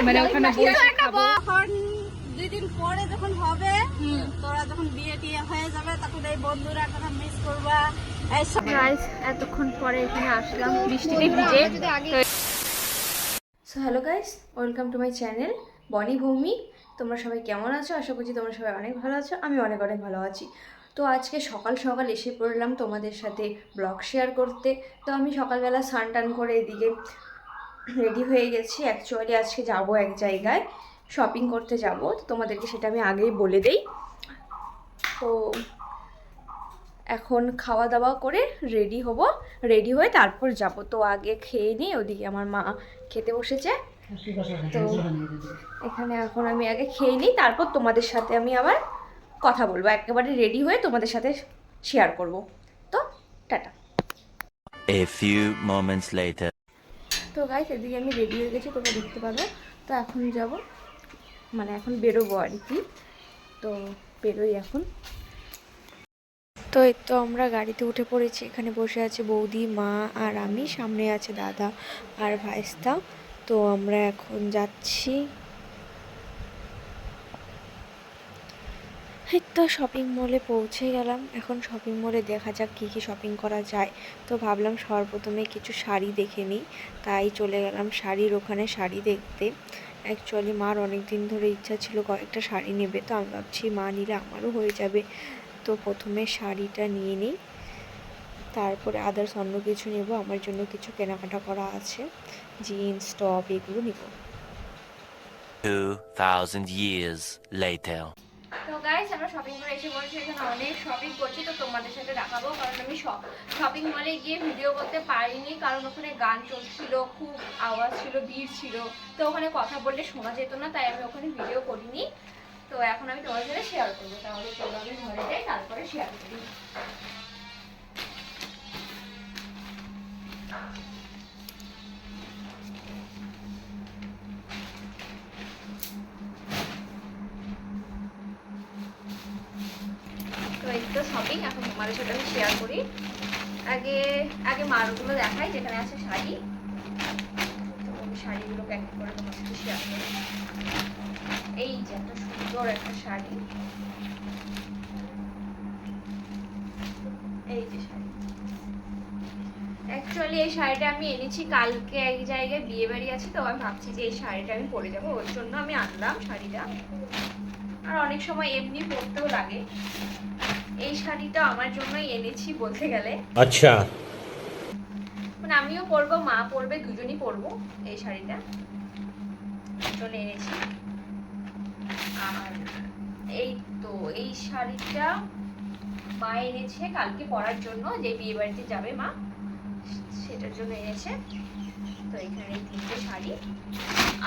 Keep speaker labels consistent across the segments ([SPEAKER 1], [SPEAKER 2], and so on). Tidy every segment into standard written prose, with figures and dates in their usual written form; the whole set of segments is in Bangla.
[SPEAKER 1] মানে ওখানে
[SPEAKER 2] দুই দিন পরে যখন হবে, তোরা যখন বিয়ে টিয়ে হয়ে যাবে তখন এই বন্ধুরা তোরা মিস করবা।
[SPEAKER 1] গাইস এতক্ষণ পরে এখানে আসলাম বৃষ্টিতে ভিজে। So hello guys, welcome to my channel বনি ভৌমিক। তোমরা সবাই কেমন আছো? আশা করছি তোমরা সবাই অনেক ভালো আছো। আমি অনেক অনেক ভালো আছি। তো আজকে সকাল সকাল এসে পড়লাম তোমাদের সাথে ব্লগ শেয়ার করতে। তো আমি সকালবেলা স্নান টান করে এদিকে রেডি হয়ে গেছি। অ্যাকচুয়ালি আজকে যাব এক জায়গায় শপিং করতে যাব, তো তোমাদেরকে সেটা আমি আগেই বলে দেই। তো এখন খাওয়া দাওয়া করে রেডি হব, রেডি হয়ে তারপর যাব। তো আগে খেয়ে নিই, ওদিকে আমার মা খেতে বসেছে। তো এখানে এখন আমি আগে খেয়ে নিই, তারপর তোমাদের সাথে আমি আবার কথা বলবো, একেবারে রেডি হয়ে তোমাদের সাথে শেয়ার করব। তো tata.
[SPEAKER 3] A few moments later.
[SPEAKER 1] তো গাইস এদিকে আমি রেডি হয়ে গেছি, তোমরা দেখতে পাবে। তো এখন যাব, মানে এখন বেরোবো আর কি। তো বেরোই এখন। তো এই তো আমরা গাড়িতে উঠে পড়েছি। এখানে বসে আছে বৌদি, মা আর আমি, সামনে আছে দাদা আর ভাইস্তা। তো আমরা এখন যাচ্ছি। এই তো শপিং মলে পৌঁছে গেলাম। এখন শপিং মলে দেখা যাক কী কী শপিং করা যায়। তো ভাবলাম সর্বপ্রথমে কিছু শাড়ি দেখে নিই, তাই চলে গেলাম শাড়ির ওখানে শাড়ি দেখতে। অ্যাকচুয়ালি মার অনেক দিন ধরে ইচ্ছা ছিল কয়েকটা শাড়ি নেবে, তো আমি ভাবছি মা নিলে আমারও হয়ে যাবে। তো প্রথমে শাড়িটা নিয়ে নিই, তারপরে আদার্স অন্য কিছু নেব। আমার জন্য কিছু কেনাকাটা করা আছে, জিন্স টপ এগুলো নেব।
[SPEAKER 3] 2000 years later.
[SPEAKER 1] তো গাইস আমরা শপিং মলে এসে বলছি, এখানে অনেক শপিং করছি, তো তোমাদের সাথে দেখাবো। কারণ আমি শপিং মলে গিয়ে ভিডিও করতে পারিনি, কারণ ওখানে গান চলছিল, খুব আওয়াজ ছিল, ভিড় ছিল। তো ওখানে কথা বললে শোনা যেত না, তাই আমি ওখানে ভিডিও করিনি। তো এখন আমি তোমাদের সাথে শেয়ার করবো। তাহলে চলো আমি ঘরে যাই, তারপরে শেয়ার করি। তো এই তো শপিং, এখন তোমাদের সাথে আমি শেয়ার করি। আগে আগে মারগুলো দেখাই, যেখানে আছে শাড়ি। তো আমি শাড়িগুলোকে এক করে তোমার সাথে শেয়ার করি। এই যে একটা সুন্দর একটা শাড়ি, এই যে শাড়ি। অ্যাকচুয়ালি এই শাড়িটা আমি এনেছি কালকে, এক জায়গায় বিয়ে বাড়ি আছে, তো আমি ভাবছি যে এই শাড়িটা আমি পরে যাবো, ওর জন্য আমি আনলাম শাড়িটা। আর অনেক সময় এমনি পরতেও লাগে। এই শাড়িটা আমার জন্যই এনেছি বলতে গেলে।
[SPEAKER 4] আচ্ছা,
[SPEAKER 1] মানে আমিও পরবো, মা পরবে, দুজনই পরবো এই শাড়িটা, এর জন্য এনেছি। আর এই তো এই শাড়িটা মা এনেছে কালকে পরার জন্য, যে বিয়ে বাড়িতে যাবে মা, সেটার জন্য এনেছে। তো এখানে এই তিনটে শাড়ি,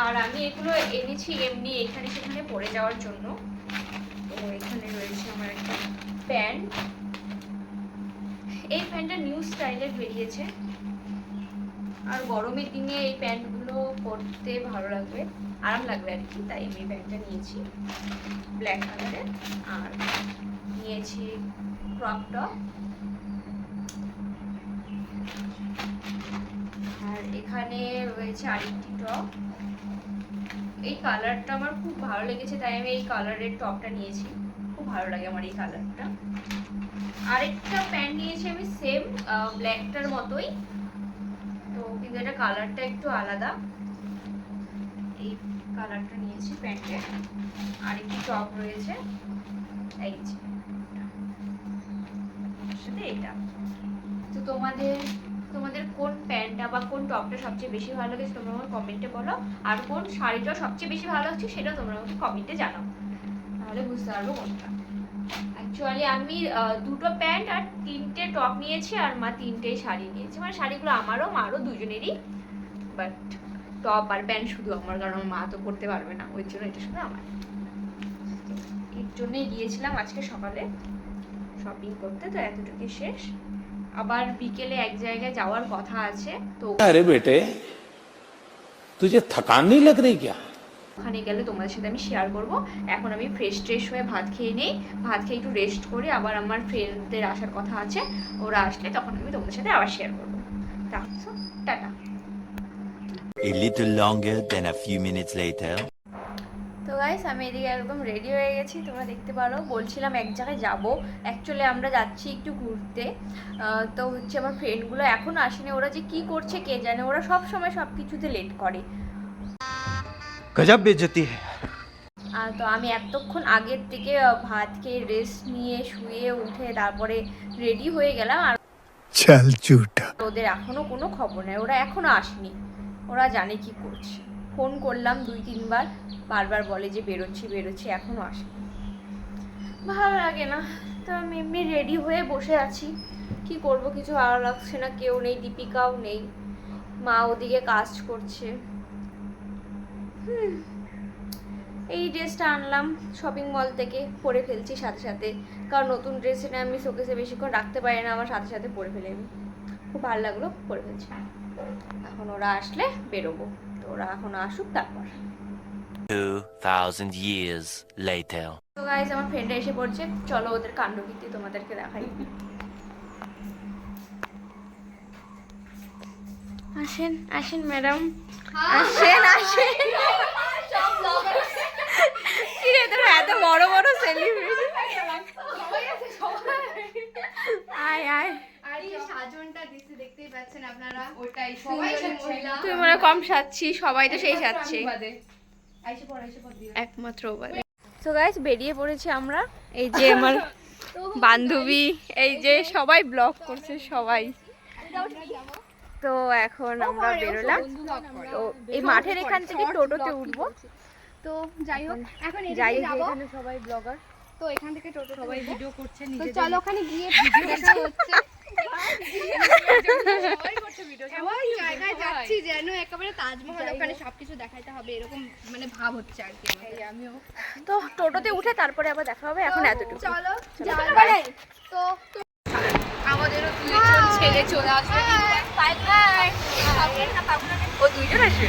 [SPEAKER 1] আর আমি এগুলো এনেছি এমনি এখানে সেখানে পরে যাওয়ার জন্য। তো এখানে রয়েছে আমার একটা প্যান্ট। এই প্যান্টটা নিউ স্টাইলের বেরিয়েছে, আর গরমের দিনে এই প্যান্টগুলো পরতে ভালো লাগবে, আরাম লাগবে আর কি, তাই আমি এই প্যান্টটা নিয়েছি ব্ল্যাক কালারের। আর নিয়েছি ক্রপ টপ। আর এখানে রয়েছে আরেকটি টপ। এই কালারটা আমার খুব ভালো লেগেছে, তাই আমি এই কালারের টপটা নিয়েছি, খুব ভালো লাগে আমার এই কালারটা। আরেকটা প্যান্ট নিয়েছি আমি সেম ব্ল্যাকটার মতোই, তো কিন্তু এটা কালারটা একটু আলাদা। এই কালারটা নিয়েছি প্যান্টে। আরেকটি টপ রয়েছে, এই যে সাথে এটা। তো তোমাদের কোন প্যান্টটা বা কোন টপটা সবচেয়ে বেশি ভালো লেগেছে তোমরা আমার কমেন্টে বলো, আর কোন শাড়িটা সবচেয়ে বেশি ভালো লাগছে সেটা তোমরা আমাকে কমেন্টে জানাও, তাহলে বুঝতে পারবো কোনটা। অ্যাকচুয়ালি আমি দুটো প্যান্ট আর তিনটে টপ নিয়েছি, আর মা তিনটে শাড়ি নিয়েছি। মানে শাড়িগুলো আমারও মারও দুজনেরই, বাট টপ আর প্যান্ট শুধু আমার, কারণ মা তো পরতে পারবে না, ওই জন্য এটা শুধু আমার। এর জন্যই গিয়েছিলাম আজকে সকালে শপিং করতে। তো এতটুকু শেষ, আবার বিকেলে এক জায়গায় যাওয়ার কথা আছে। তো
[SPEAKER 4] अरे बेटे तुझे थकान नहीं लग रही क्या?
[SPEAKER 1] ওখানে গেলে তোমাদের সাথে আমি শেয়ার করব। এখন আমি ফ্রেশ ট্রেশ হয়ে ভাত খেয়ে নেই, ভাত খেয়ে একটু রেস্ট করি, আবার আমার ফ্রেন্ডদের আসার কথা আছে, ওরা আসলে তখন আমি তোমাদের সাথে আবার শেয়ার করবো। Tata.
[SPEAKER 3] A little longer than a few minutes later.
[SPEAKER 1] তো গাইস আমি এদিকে একদম রেডি হয়ে গেছি, তোমরা দেখতে পারো। বলছিলাম এক জায়গায় যাব, অ্যাকচুয়ালি আমরা যাচ্ছি একটু ঘুরতে। তো হচ্ছে আমার ফ্রেন্ডগুলো এখনও আসেনি, ওরা যে কি করছে কে জানে, ওরা সব সময় সব কিছুতে লেট করে।
[SPEAKER 5] गजब बेइज्जती है।
[SPEAKER 1] তো আমি এতক্ষণ আগের থেকে ভাত খেয়ে রেস্ট নিয়ে শুয়ে উঠে তারপরে রেডি হয়ে গেলাম, আর
[SPEAKER 5] चल झूठा।
[SPEAKER 1] ওদের এখনো কোনো খবর নেই, ওরা এখনো আসেনি। ওরা জানে কি করছে। ফোন করলাম 2-3 বার, বারবার বলে যে বেরোচ্ছি বেরোচ্ছি, এখনো আসেনি। ভালো লাগে না। তো আমি এমনি রেডি হয়ে বসে আছি, কি করব, কিছু ভালো লাগছে না। কেউ নেই, দীপিকাও নেই, মা ওদিকে কাজ করছে। এই ড্রেসটা আনলাম শপিং মল থেকে, পরে ফেলছি সাথে সাথে, কারণ নতুন ড্রেস এটা আমি শোকেসে বেশিক্ষণ রাখতে পারি না, আমার সাথে সাথে পরে ফেলে আমি। খুব ভালো লাগলো, পরে ফেলছি। এখন ওরা আসলে বেরোবো, তো ওরা এখন আসুক তারপর।
[SPEAKER 3] 2000 years later.
[SPEAKER 1] তো গাইস আমার ফ্রেন্ডরা এসে পড়ছে, চলো ওদের কাণ্ডকীর্তি তোমাদেরকে দেখাই। আসেন আসেন ম্যাডাম, আসেন আসেন। কি রে তোর এত বড় বড় সেলিব্রিটি, আয় আয়।
[SPEAKER 2] আর এই সাজনটা দিতে দেখতেই পাচ্ছেন আপনারা, ওটাই সবাই মহিলা।
[SPEAKER 1] তুই মনে হয় কম সাজছি, সবাই তো সেই সাজছে,
[SPEAKER 2] আইসে পড় দিয়ে
[SPEAKER 1] একমাত্র বলে। তো গাইস বেরিয়ে পড়েছি আমরা, এই যে আমার বান্ধবী, এই যে সবাই ব্লগ করছে সবাই। তো এখন আমরা বেরোলাম, তো এই মাঠের এখান থেকে টোটোতে উঠবো।
[SPEAKER 2] তো যাই হোক, এখন
[SPEAKER 1] যাই
[SPEAKER 2] এদিকে যাবো।
[SPEAKER 1] এখানে সবাই ব্লগার,
[SPEAKER 2] তো এখান থেকে টোটো সবাই ভিডিও করছে, তো চলো ওখানে গিয়ে ভিডিও দেখা হচ্ছে। এমন জায়গায় যাচ্ছি যেন একেবারে তাজমহল, ওখানে সবকিছু দেখাইতে হবে এরকম মানে ভাব হচ্ছে আর কি। আমিও
[SPEAKER 1] তো টোটোতে উঠে তারপরে আবার দেখা হবে। এখন এতটুকু,
[SPEAKER 2] চলো যাই। তো আমাদেরও দুইজন ছেলে চলে আসবে।
[SPEAKER 1] ও দুইজন আসবে।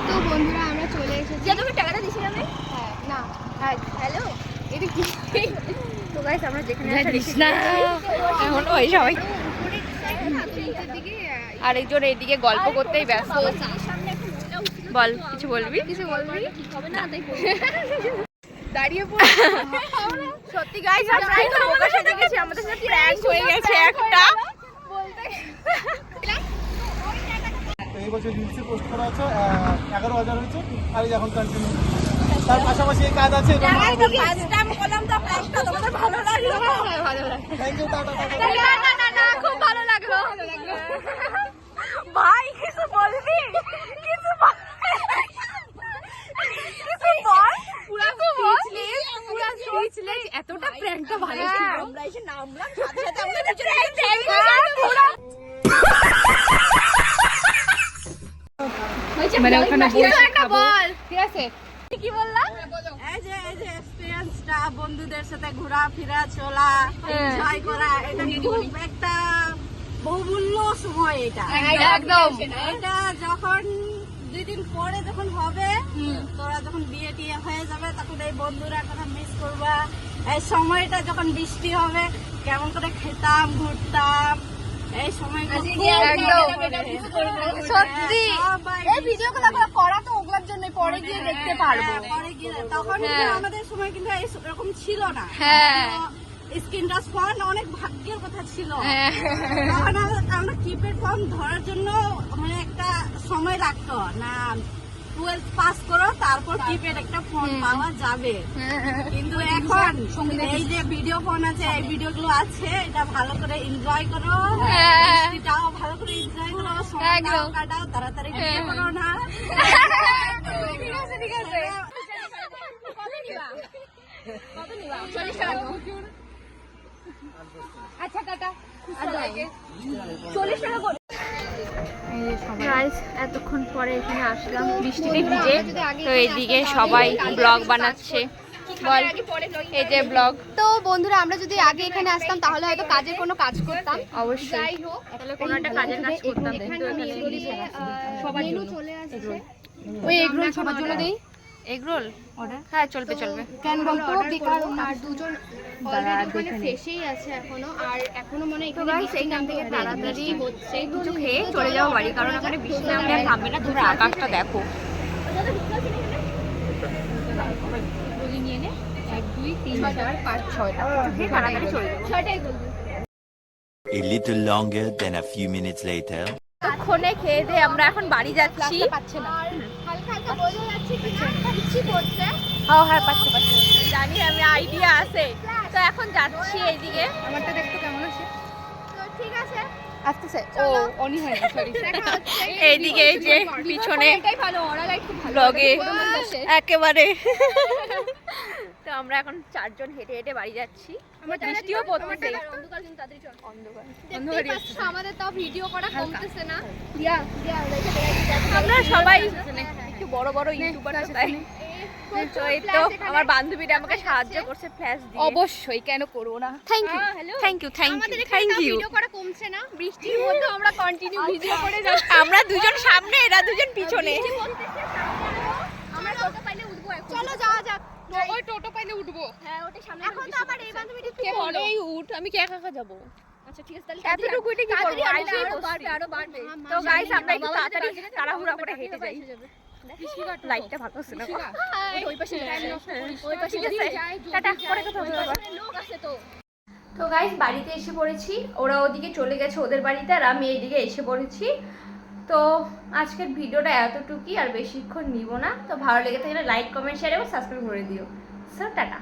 [SPEAKER 2] তো বন্ধুরা আমরা চলে এসেছি।
[SPEAKER 1] তুমি টাকাটা দিছিলাম
[SPEAKER 2] না হ্যালো, এটা কি?
[SPEAKER 1] তো গাইস আমরা যেখানে এখন ওই সবাই আরেকজন এইদিকে গল্প করতেই ব্যস্ত। বল, কিছু বলবি?
[SPEAKER 2] দাঁড়িয়ে পড়ে
[SPEAKER 1] সত্যি গাইস আমরা একটু বোকা সেজে গেছি, আমাদের সাথে প্র্যাঙ্ক হয়ে গেছে একটা।
[SPEAKER 6] এই বছর রিলসে পোস্ট করা আছে 11,000 হয়েছে, আর এই এখন কন্টিনিউ। তার পাশাপাশি এই কাজ আছে। Thank you, tata tata.
[SPEAKER 1] খুব ভালো লাগলো ভাই। কিছু বলবি? কিছু বল, পুরো স্পিচলেস। এতটা প্র্যাঙ্কটা ভালো ছিল, আমরা এসে নামলাম সাথে সাথে আমরা
[SPEAKER 2] মানে ওখানে বসে একটা বল, ঠিক আছে?
[SPEAKER 1] কি বললাম?
[SPEAKER 2] এই যে এক্সপেরিয়েন্সটা, বন্ধুদের সাথে ঘোরাফেরা, চলা, এনজয় করা, এটা খুব একটা বহুমূল্য সময়। এটা
[SPEAKER 1] একদম।
[SPEAKER 2] এটা যখন 2 দিন পরে যখন হবে, তোরা যখন বিয়ে টিয়ে হয়ে যাবে, তখন এই বন্ধুরা কথা মিস করবা। এই সময়টা যখন বৃষ্টি হবে, কেমন করে খেতাম, ঘুরতাম, এই সময়টা
[SPEAKER 1] সত্যি এই ভিডিওগুলো আমরা করা তো ওগুলোর জন্য পরে গিয়ে দেখতে পারবো।
[SPEAKER 2] পরে গিয়ে তখন কিন্তু আমাদের সময় কিন্তু এরকম ছিল না।
[SPEAKER 1] হ্যাঁ,
[SPEAKER 2] স্ক্রিন টাচ ফোন অনেক ভাগ্যের কথা ছিল। তখন আমরা কিপ্যাড ফোন ধরার জন্য মানে একটা সময় লাগতো না, 12 পাস করো তারপর কিপ্যাড একটা ফোন পাওয়া যাবে। কিন্তু এখন এই যে ভিডিও ফোন আছে, এই ভিডিও গুলো আছে, এটা ভালো করে এনজয় করো, এটাও ভালো করে এনজয় করো, সময়টাও কাটাও, তাড়াতাড়ি বিয়ে করো না। ঠিক আছে ঠিক আছে। কত নিবা? 40 টাকা। আচ্ছা টাটা। 40 টাকা করে।
[SPEAKER 1] গাইস এতক্ষণ পরে এখানে আসলাম বৃষ্টিতে ভিজে, তো এইদিকে সবাই ব্লগ বানাচ্ছে। বল, এই যে ব্লগ।
[SPEAKER 2] তো বন্ধুরা আমরা যদি আগে এখানে আসতাম তাহলে হয়তো কাজের কোনো কাজ করতাম।
[SPEAKER 1] অবশ্যই,
[SPEAKER 2] যাই হোক,
[SPEAKER 1] তাহলে কোনো একটা কাজের কাজ করতাম, কিন্তু এখানে
[SPEAKER 2] সবার জন্য চলে আসছে। ওই এগরোল সবার জন্য দেই।
[SPEAKER 1] Egg roll order? হ্যাঁ চলবে চলবে।
[SPEAKER 7] কেন বলতো কারণ আর দুজন অলরেডি ওখানে ফ্রেশই আছে এখনো, আর এখনো মনে হয় এখানে
[SPEAKER 1] সেইখান থেকে তাড়াতাড়ি
[SPEAKER 7] হচ্ছে
[SPEAKER 1] কিছু খেয়ে চলে যাবো বাড়ি, কারণ ওখানে বৃষ্টি নামলে আর থামবে না। তোমরা আকাশটা দেখো।
[SPEAKER 7] বলি নিয়ে নে 1 2 3 4 5 6টা
[SPEAKER 1] খেয়ে তাড়াতাড়ি চলে যাবো।
[SPEAKER 7] 6টাই বলবি।
[SPEAKER 3] A little longer than a few minutes later.
[SPEAKER 1] ততক্ষণে খেয়ে দিয়ে আমরা এখন বাড়ি যাচ্ছি।
[SPEAKER 7] পাচ্ছে না আর হালকা হালকা বোঝা যাচ্ছে কি না ইচ্ছি করছে।
[SPEAKER 1] হ্যাঁ পাচ্ছি জানি, আমি আইডিয়া আছে। তো এখন যাচ্ছি এইদিকে।
[SPEAKER 7] আমারটা দেখতে কেমন আছে?
[SPEAKER 2] তো ঠিক আছে,
[SPEAKER 7] আসতেছে ও অনি হয় না সরি
[SPEAKER 1] এইদিকে এই যে পিছনে
[SPEAKER 7] এটাই ভালো, ওরা লাইক খুব ভালো
[SPEAKER 1] ব্লগে
[SPEAKER 7] শেষ।
[SPEAKER 1] একেবারে। তো আমরা এখন 4 জন হেঁটে হেঁটে বাড়ি যাচ্ছি।
[SPEAKER 7] আমার
[SPEAKER 1] বৃষ্টিও পড়তেছে।
[SPEAKER 7] অন্ধকার কিন্তু তাড়াতাড়ি চল।
[SPEAKER 1] অন্ধকার।
[SPEAKER 7] দেখতেই পাচ্ছ আমাদের তাও ভিডিও করা কমতেছে না। দিয়া দিয়া রেখে দে।
[SPEAKER 1] আমরা সবাই একটু বড় বড় ইউটিউবার তো তাই। তো এই তো আমার বান্ধবীরা আমাকে সাহায্য করছে ফ্ল্যাশ দিয়ে।
[SPEAKER 7] অবশ্যই, কেন করব না।
[SPEAKER 1] Thank you thank you thank
[SPEAKER 7] আমাদের
[SPEAKER 1] ইউ
[SPEAKER 7] এখানে
[SPEAKER 1] থ্যাংক
[SPEAKER 7] তাও
[SPEAKER 1] ইউ।
[SPEAKER 7] ভিডিও করা কমছে না, বৃষ্টির মধ্যে আমরা কন্টিনিউ ভিডিও করে যাচ্ছি।
[SPEAKER 1] আমরা দুজন সামনে, এরা দুজন পিছনে।
[SPEAKER 7] আমরা টোটো পাইলে উঠবো এখন। চলো যাওয়া যাক। ওই টোটো পাইলে উঠবো। হ্যাঁ ওটা সামনে। এখন তো আবার এই বান্ধবীটা
[SPEAKER 1] কে পরেই উঠ, আমি কি একা একা যাবো?
[SPEAKER 7] আচ্ছা ঠিক আছে তাহলে
[SPEAKER 1] এতটুকু উঠে কি করবো? আইসেই
[SPEAKER 7] আরো
[SPEAKER 1] বসছি।
[SPEAKER 7] বাড়বে আরো বাড়বে।
[SPEAKER 1] তো গাইস আমরা একটু তাড়াতাড়ি তাড়াহুড়া করে হেঁটে যাই। লাইটটা ভালো আছে না?
[SPEAKER 7] ওই পাশে টাইম নষ্ট করিস।
[SPEAKER 1] ওই পাশে ঠিক আছে। টাটা, পরে কথা হবে আবার।
[SPEAKER 7] লোক আছে তো।
[SPEAKER 1] তো গাইস বাড়িতে এসে পড়েছি। ওরা ওদিকে চলে গেছে ওদের বাড়িতে, আর আমি এইদিকে এসে পড়েছি। তো আজকের ভিডিওটা এতটুকুই, আর বেশিক্ষণ নিব না। তো ভালো লেগে থাকলে লাইক কমেন্ট শেয়ার এবং সাবস্ক্রাইব করে দিও। So tata.